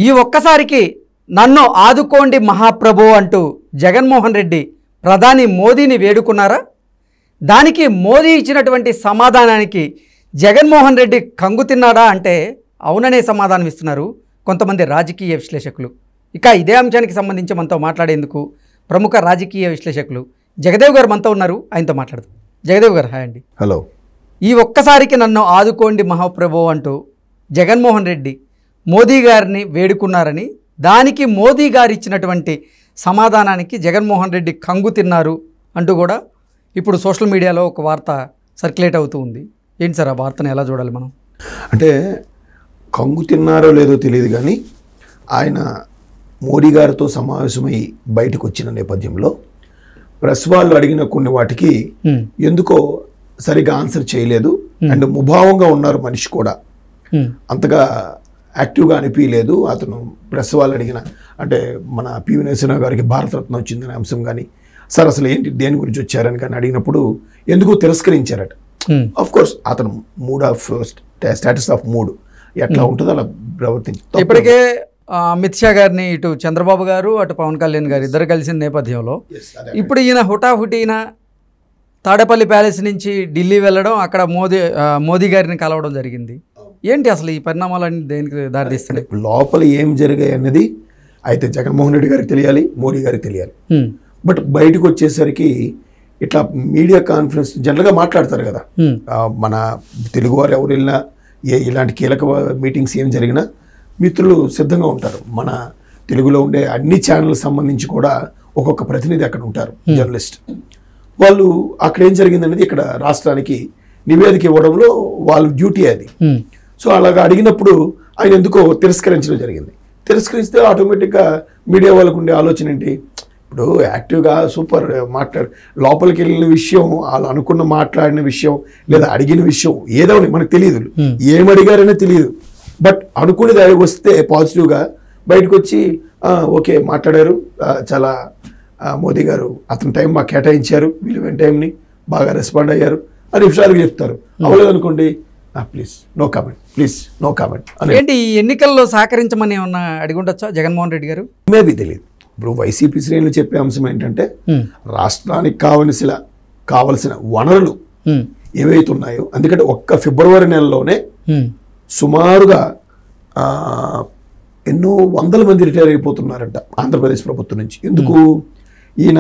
ఈ ఒక్కసారికి నన్ను ఆదుకోండి మహాప్రభు అంటూ జగన్మోహన్ రెడ్డి ప్రధాని మోదీని వేడుకున్నారా? దానికి మోదీ ఇచ్చినటువంటి సమాధానానికి జగన్మోహన్ రెడ్డి కంగు తిన్నాడా అంటే అవుననే సమాధానం ఇస్తున్నారు కొంతమంది రాజకీయ విశ్లేషకులు. ఇక ఇదే అంశానికి సంబంధించి మనతో మాట్లాడేందుకు ప్రముఖ రాజకీయ విశ్లేషకులు జగదేవ్ గారు మనతో ఉన్నారు. ఆయనతో మాట్లాడదాం. జగదేవ్ గారు, హాయ్ అండి. హలో. ఈ ఒక్కసారికి నన్ను ఆదుకోండి మహాప్రభు అంటూ జగన్మోహన్ రెడ్డి మోదీ గారిని వేడుకున్నారని, దానికి మోదీ గారు ఇచ్చినటువంటి సమాధానానికి జగన్మోహన్ రెడ్డి కంగు తిన్నారు అంటూ కూడా ఇప్పుడు సోషల్ మీడియాలో ఒక వార్త సర్క్యులేట్ అవుతూ ఉంది. ఏంటి సార్ ఆ వార్తను ఎలా చూడాలి మనం? అంటే కంగు తిన్నారో లేదో తెలియదు కానీ ఆయన మోడీ గారితో సమావేశమై బయటకు వచ్చిన నేపథ్యంలో ప్రెస్ వాళ్ళు అడిగిన కొన్ని వాటికి ఎందుకో సరిగా ఆన్సర్ చేయలేదు. అండ్ ముభావంగా ఉన్నారు మనిషి కూడా, అంతగా యాక్టివ్గా అనిపించలేదు. అతను ప్రెస్ వాళ్ళు అడిగిన అంటే మన పివి నరసింహ గారికి భారతరత్న వచ్చిందనే అంశం కానీ, సార్ అసలు ఏంటి దేని గురించి వచ్చారని కానీ అడిగినప్పుడు ఎందుకు తిరస్కరించారట. ఆఫ్ కోర్స్ అతను mood of status of mood ఎట్లా ఉంటుందో అలా ప్రవర్తించారు. ఇప్పటికే అమిత్ షా గారిని ఇటు చంద్రబాబు గారు అటు పవన్ కళ్యాణ్ గారు ఇద్దరు కలిసిన నేపథ్యంలో ఇప్పుడు ఈయన హుటాహుటీన తాడేపల్లి ప్యాలెస్ నుంచి ఢిల్లీ వెళ్ళడం, అక్కడ మోదీ గారిని కలవడం జరిగింది. ఏంటి అసలు ఈ పరిణామాలన్నీ దేనికి దారితీస్తున్నాయి? లోపల ఏం జరిగాయి అన్నది అయితే జగన్మోహన్ రెడ్డి గారికి తెలియాలి, మోడీ గారికి తెలియాలి. బట్ బయటకు వచ్చేసరికి ఇట్లా మీడియా కాన్ఫరెన్స్ జనరల్గా మాట్లాడతారు కదా, మన తెలుగువారు ఎవరు వెళ్ళినా ఇలాంటి కీలక మీటింగ్స్ ఏం జరిగినా మిత్రులు సిద్ధంగా ఉంటారు. మన తెలుగులో ఉండే అన్ని ఛానల్ సంబంధించి కూడా ఒక్కొక్క ప్రతినిధి అక్కడ ఉంటారు, జర్నలిస్ట్. వాళ్ళు అక్కడ ఏం జరిగింది అనేది ఇక్కడ రాష్ట్రానికి నివేదిక ఇవ్వడంలో వాళ్ళ డ్యూటీ అది. సో అలాగా అడిగినప్పుడు ఆయన ఎందుకో తిరస్కరించడం జరిగింది. తిరస్కరిస్తే ఆటోమేటిక్గా మీడియా వాళ్ళకు ఉండే ఆలోచన ఏంటి, ఇప్పుడు యాక్టివ్గా సూపర్ లోపలికి వెళ్ళిన విషయం, వాళ్ళు అనుకున్న మాట్లాడిన విషయం లేదా అడిగిన విషయం ఏదో మనకు తెలియదు, ఏమడిగారనే తెలియదు. బట్ అనుకునేది అది వస్తే పాజిటివ్గా బయటకు వచ్చి ఓకే మాట్లాడారు, చాలా మోదీ గారు అతని టైం మాకు కేటాయించారు, విలువైన టైంని బాగా రెస్పాండ్ అయ్యారు అని విషయాలు చెప్తారు. అవ్వలేదు అనుకోండి, please no comment, please no comment. ఏంటి ఈ ఎన్నికల్లో సహకరించమని ఏమన్నా అడిగి ఉండొచ్చా జగన్మోహన్ రెడ్డి గారు? మేబీ తెలియదు. ఇప్పుడు వైసీపీ శ్రేణులు చెప్పే అంశం ఏంటంటే రాష్ట్రానికి కావలసిన వనరులు ఏవైతే ఉన్నాయో, ఎందుకంటే ఒక్క ఫిబ్రవరి నెలలోనే సుమారుగా ఎన్నో వందల మంది రిటైర్ అయిపోతున్నారంట ఆంధ్రప్రదేశ్ ప్రభుత్వం నుంచి. ఎందుకు ఈయన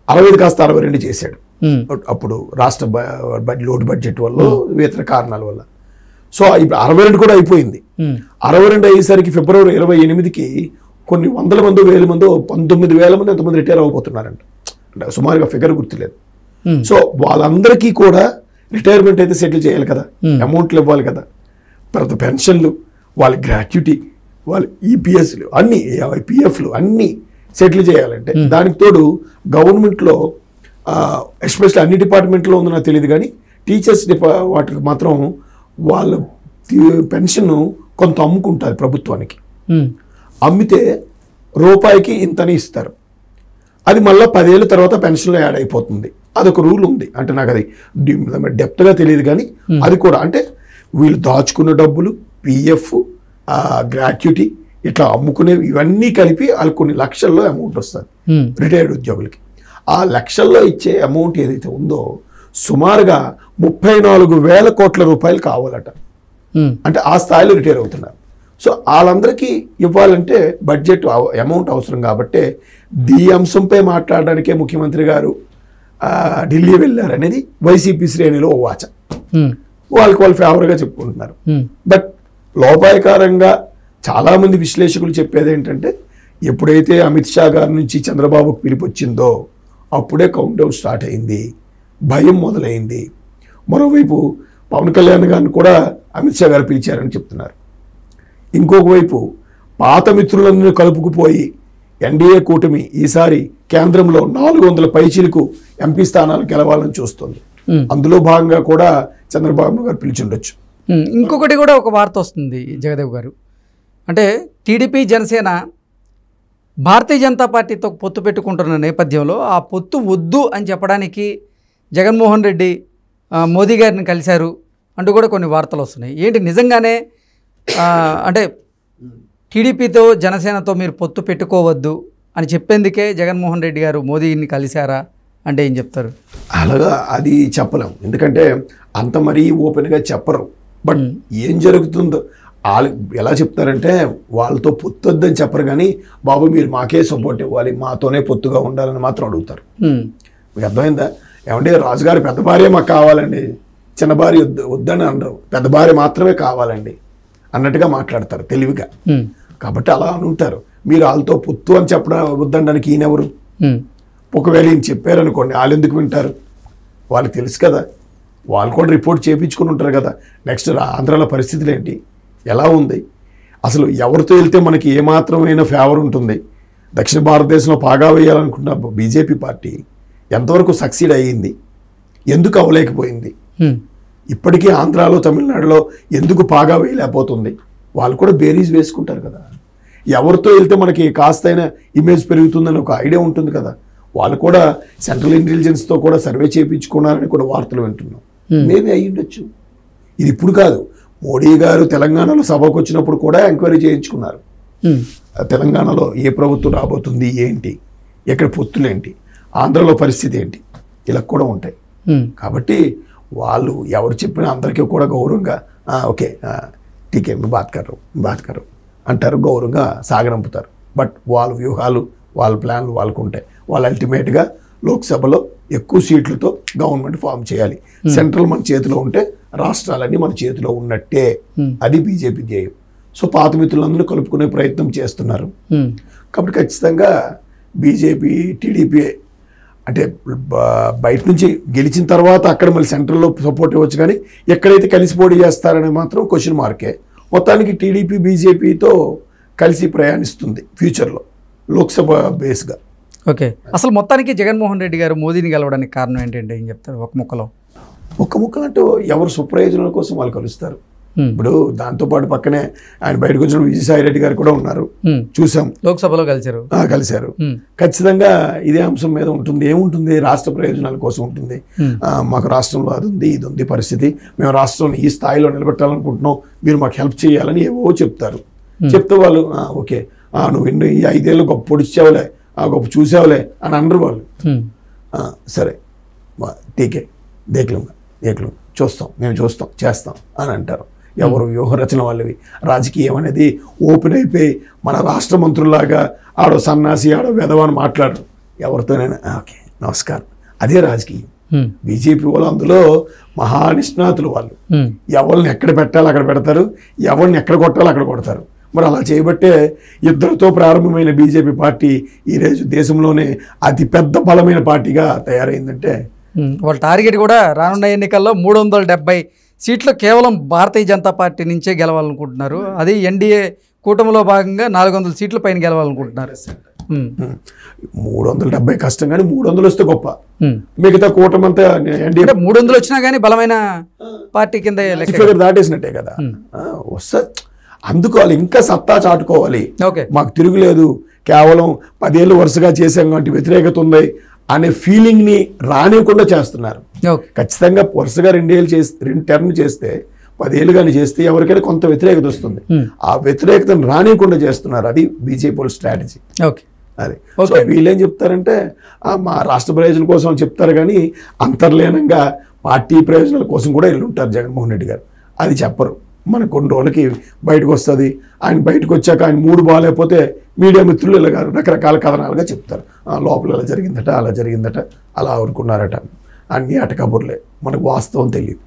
65 కాస్త 62 చేశాడు అప్పుడు రాష్ట్ర లోటు బడ్జెట్ వల్ల, ఇతర కారణాల వల్ల. సో ఇప్పుడు 62 కూడా అయిపోయింది. 62 అయ్యేసరికి ఫిబ్రవరి 28కి కొన్ని వందల మంది, వేల మంది, 19,000 మంది ఎంతమంది రిటైర్ అవ్వబోతున్నారంట. అంటే సుమారుగా ఫిగర్ గుర్తులేదు. సో వాళ్ళందరికీ కూడా రిటైర్మెంట్ అయితే సెటిల్ చేయాలి కదా, అమౌంట్లు ఇవ్వాలి కదా, తర్వాత పెన్షన్లు, వాళ్ళ గ్రాట్యుటీ, వాళ్ళ ఈపీఎస్లు అన్నీ, పిఎఫ్లు అన్నీ సెటిల్ చేయాలంటే దానికి తోడు గవర్నమెంట్లో ఎస్పెషల్లీ అన్ని డిపార్ట్మెంట్లో ఉందో నాకు తెలియదు కానీ టీచర్స్ వాటికి మాత్రం వాళ్ళ పెన్షన్ కొంత అమ్ముకుంటారు ప్రభుత్వానికి. అమ్మితే రూపాయికి ఇంతని ఇస్తారు. అది మళ్ళీ 10 ఏళ్ళ తర్వాత పెన్షన్లో యాడ్ అయిపోతుంది. అదొక రూల్ ఉంది. అంటే నాకు అది డెప్త్గా తెలియదు కానీ అది కూడా అంటే వీళ్ళు దాచుకున్న డబ్బులు, పిఎఫ్, గ్రాట్యుటీ ఇట్లా అమ్ముకునేవి ఇవన్నీ కలిపి వాళ్ళు కొన్ని లక్షల్లో అమౌంట్ వస్తుంది రిటైర్డ్ ఉద్యోగులకి. ఆ లక్షల్లో ఇచ్చే అమౌంట్ ఏదైతే ఉందో సుమారుగా 34,000 కోట్ల రూపాయలు కావాలట. అంటే ఆ స్థాయిలో రిటైర్ అవుతున్నారు. సో వాళ్ళందరికీ ఇవ్వాలంటే బడ్జెట్ అమౌంట్ అవసరం కాబట్టి ఈ అంశంపై మాట్లాడడానికే ముఖ్యమంత్రి గారు ఢిల్లీ వెళ్ళారనేది వైసీపీ శ్రేణిలో ఓ వాచ. వాళ్ళు ఫేవర్గా చెప్పుకుంటున్నారు. బట్ లోపాయకారంగా చాలామంది విశ్లేషకులు చెప్పేది ఏంటంటే ఎప్పుడైతే అమిత్ షా గారి నుంచి చంద్రబాబుకు పిలుపు వచ్చిందో అప్పుడే కౌంట్ డౌన్ స్టార్ట్ అయింది, భయం మొదలైంది. మరోవైపు పవన్ కళ్యాణ్ గారిని కూడా అమిత్ షా గారు పిలిచారని చెప్తున్నారు. ఇంకొక వైపు పాత మిత్రులందరూ కలుపుకుపోయి ఎన్డీఏ కూటమి ఈసారి కేంద్రంలో 400 పైచిలకు ఎంపీ స్థానాలు గెలవాలని చూస్తుంది. అందులో భాగంగా కూడా చంద్రబాబు గారు పిలిచుండొచ్చు. ఇంకొకటి కూడా ఒక వార్త వస్తుంది జగదేవ్ గారు, అంటే టీడీపీ జనసేన భారతీయ జనతా పార్టీతో పొత్తు పెట్టుకుంటున్న నేపథ్యంలో ఆ పొత్తు వద్దు అని చెప్పడానికి జగన్మోహన్ రెడ్డి మోదీ గారిని కలిశారు అంటూ కూడా కొన్ని వార్తలు వస్తున్నాయి. ఏంటి నిజంగానే అంటే టీడీపీతో జనసేనతో మీరు పొత్తు పెట్టుకోవద్దు అని చెప్పేందుకే జగన్మోహన్ రెడ్డి గారు మోదీని కలిశారా అంటే ఏం చెప్తారు? అలాగా అది చెప్పలేం, ఎందుకంటే అంత మరీ ఓపెన్గా చెప్పరు. బట్ ఏం జరుగుతుందో వాళ్ళు ఎలా చెప్తారంటే వాళ్ళతో పొత్తు వద్దని చెప్పరు, కానీ బాబు మీరు మాకే సపోర్ట్ ఇవ్వాలి, మాతోనే పొత్తుగా ఉండాలని మాత్రం అడుగుతారు. మీకు అర్థమైందా? ఏమంటే రాజుగారి పెద్ద భార్య మాకు కావాలండి, చిన్న భార్య వద్దని అనరు, పెద్ద భార్య మాత్రమే కావాలండి అన్నట్టుగా మాట్లాడతారు తెలివిగా. కాబట్టి అలా అని ఉంటారు. మీరు వాళ్ళతో పొత్తు అని చెప్పడం వద్దనడానికి ఈయనెవరు? ఒకవేళ ఈయన చెప్పారనుకోండి, వాళ్ళు ఎందుకు వింటారు? వాళ్ళకి తెలుసు కదా, వాళ్ళు కూడా రిపోర్ట్ చేయించుకుని ఉంటారు కదా. నెక్స్ట్ ఆంధ్రాలో పరిస్థితులు ఏంటి, ఎలా ఉంది, అసలు ఎవరితో వెళ్తే మనకి ఏమాత్రమైన ఫేవర్ ఉంటుంది? దక్షిణ భారతదేశంలో పాగా వేయాలనుకున్న బీజేపీ పార్టీ ఎంతవరకు సక్సీడ్ అయ్యింది, ఎందుకు అవ్వలేకపోయింది? ఇప్పటికీ ఆంధ్రాలో తమిళనాడులో ఎందుకు పాగా వేయలేకపోతుంది? వాళ్ళు కూడా బేరీజ్ వేసుకుంటారు కదా. ఎవరితో వెళ్తే మనకి కాస్తైనా ఇమేజ్ పెరుగుతుందని ఒక ఐడియా ఉంటుంది కదా. వాళ్ళు కూడా సెంట్రల్ ఇంటెలిజెన్స్తో కూడా సర్వే చేయించుకున్నారని కూడా వార్తలు వింటున్నాం. మేబీ అయ్యి ఉండొచ్చు. ఇది ఇప్పుడు కాదు, మోడీ గారు తెలంగాణలో సభకు వచ్చినప్పుడు కూడా ఎంక్వైరీ చేయించుకున్నారు. తెలంగాణలో ఏ ప్రభుత్వం రాబోతుంది, ఏంటి, ఎక్కడ పొత్తులేంటి, ఆంధ్రలో పరిస్థితి ఏంటి, ఇలా కూడా ఉంటాయి. కాబట్టి వాళ్ళు ఎవరు చెప్పినా అందరికీ కూడా గౌరవంగా ఓకే టీకే బాత్ కర్రు అంటారు, గౌరవంగా సాగనంపుతారు. బట్ వాళ్ళ వ్యూహాలు వాళ్ళ ప్లాన్లు వాళ్ళకు ఉంటాయి. వాళ్ళు అల్టిమేట్గా లోక్సభలో ఎక్కువ సీట్లతో గవర్నమెంట్ ఫామ్ చేయాలి. సెంట్రల్ మన చేతిలో ఉంటే రాష్ట్రాలన్నీ మన చేతిలో ఉన్నట్టే. అది బీజేపీ ధ్యేయం. సో పాత మిత్రులందరూ కలుపుకునే ప్రయత్నం చేస్తున్నారు. కాబట్టి ఖచ్చితంగా బీజేపీ టీడీపీ అంటే బయట నుంచి గెలిచిన తర్వాత అక్కడ మళ్ళీ సెంట్రల్లో సపోర్ట్ ఇవ్వచ్చు, కానీ ఎక్కడైతే కలిసి పోటీ చేస్తారని మాత్రం క్వశ్చన్ మార్కే. మొత్తానికి టీడీపీ బీజేపీతో కలిసి ప్రయాణిస్తుంది ఫ్యూచర్లో లోక్సభ బేస్గా. ఓకే, అసలు మొత్తానికి జగన్మోహన్ రెడ్డి గారు మోదీని గెలవడానికి కారణం ఏంటంటే ఏం చెప్తారు? ఒక ముక్కలో అంటూ ఎవరు స్వప్రయోజనాల కోసం వాళ్ళు కలుస్తారు. ఇప్పుడు దాంతోపాటు పక్కనే ఆయన బయటకు వచ్చిన విజయసాయి రెడ్డి గారు కూడా ఉన్నారు, చూసాం, లోక్సభలో కలిశారు. ఖచ్చితంగా ఇదే అంశం మీద ఉంటుంది. ఏముంటుంది, రాష్ట్ర ప్రయోజనాల కోసం ఉంటుంది. మాకు రాష్ట్రంలో అది ఉంది, ఇది ఉంది పరిస్థితి, మేము రాష్ట్రం ఈ స్థాయిలో నిలబెట్టాలనుకుంటున్నాం, మీరు మాకు హెల్ప్ చేయాలని ఏవో చెప్తారు. చెప్తే వాళ్ళు ఓకే నువ్వు ఈ 5 ఏళ్ళు గొప్ప పొడిచావులే, గొప్ప చూసావులే అని అనరు వాళ్ళు. సరే టీకే దేఖలం చూస్తాం, మేము చూస్తాం, చేస్తాం అని అంటారు. ఎవరు వ్యూహరచన వాళ్ళవి. రాజకీయం అనేది ఓపెన్ అయిపోయి మన రాష్ట్ర మంత్రుల్లాగా ఆడో సన్నాసి ఆడో వెధవని మాట్లాడరు ఎవరితోనైనా. ఓకే నమస్కారం, అదే రాజకీయం. బీజేపీ వాళ్ళు అందులో మహానిష్ణాతులు. వాళ్ళు ఎవరిని ఎక్కడ పెట్టాలి అక్కడ పెడతారు, ఎవరిని ఎక్కడ కొట్టాలి అక్కడ కొడతారు. మరి అలా చేయబట్టే ఇద్దరితో ప్రారంభమైన బీజేపీ పార్టీ ఈరోజు దేశంలోనే అతిపెద్ద బలమైన పార్టీగా తయారైందంటే వాళ్ళ టార్గెట్ కూడా రానున్న ఎన్నికల్లో 370 సీట్లు కేవలం భారతీయ జనతా పార్టీ నుంచే గెలవాలనుకుంటున్నారు. అది ఎన్డీఏ కూటమిలో భాగంగా 400 సీట్ల పైన గెలవాలనుకుంటున్నారు. 370 కష్టం, కానీ 300 వస్తే గొప్ప. మిగతా కూటమి అంతా ఎన్డీఏ 300 వచ్చినా కానీ బలమైన పార్టీ కింద దాటేసినట్టే కదా. వస్తా అందుకు వాళ్ళు ఇంకా సత్తా చాటుకోవాలి. మాకు తిరుగులేదు, కేవలం 10 ఏళ్ళు వరుసగా చేసాం కాబట్టి వ్యతిరేకత ఉంది అనే ఫీలింగ్ని రానివ్వకుండా చేస్తున్నారు. ఖచ్చితంగా వరుసగా 2 టర్మ్ చేస్తే 10 ఏళ్ళు కానీ చేస్తే ఎవరికైనా కొంత వ్యతిరేకత వస్తుంది. ఆ వ్యతిరేకతను రానివ్వకుండా చేస్తున్నారు. అది బీజేపీ స్ట్రాటజీ. అది సో వీళ్ళేం చెప్తారంటే మా రాష్ట్ర ప్రయోజనం కోసం చెప్తారు, కానీ అంతర్లీనంగా పార్టీ ప్రయోజనాల కోసం కూడా వెళ్ళి ఉంటారు జగన్మోహన్ రెడ్డి గారు. అది చెప్పరు. మన కొన్ని రోజులకి బయటకు వస్తుంది. ఆయన బయటకు వచ్చాక ఆయన మూడు బాగాలేకపోతే మీడియా మిత్రులు ఇలా రకరకాల కథనాలుగా చెప్తారు. లోపల ఇలా జరిగిందట, అలా జరిగిందట, అలా అనుకున్నారట, అన్నీ అటకబుర్లే, మనకు వాస్తవం తెలియదు.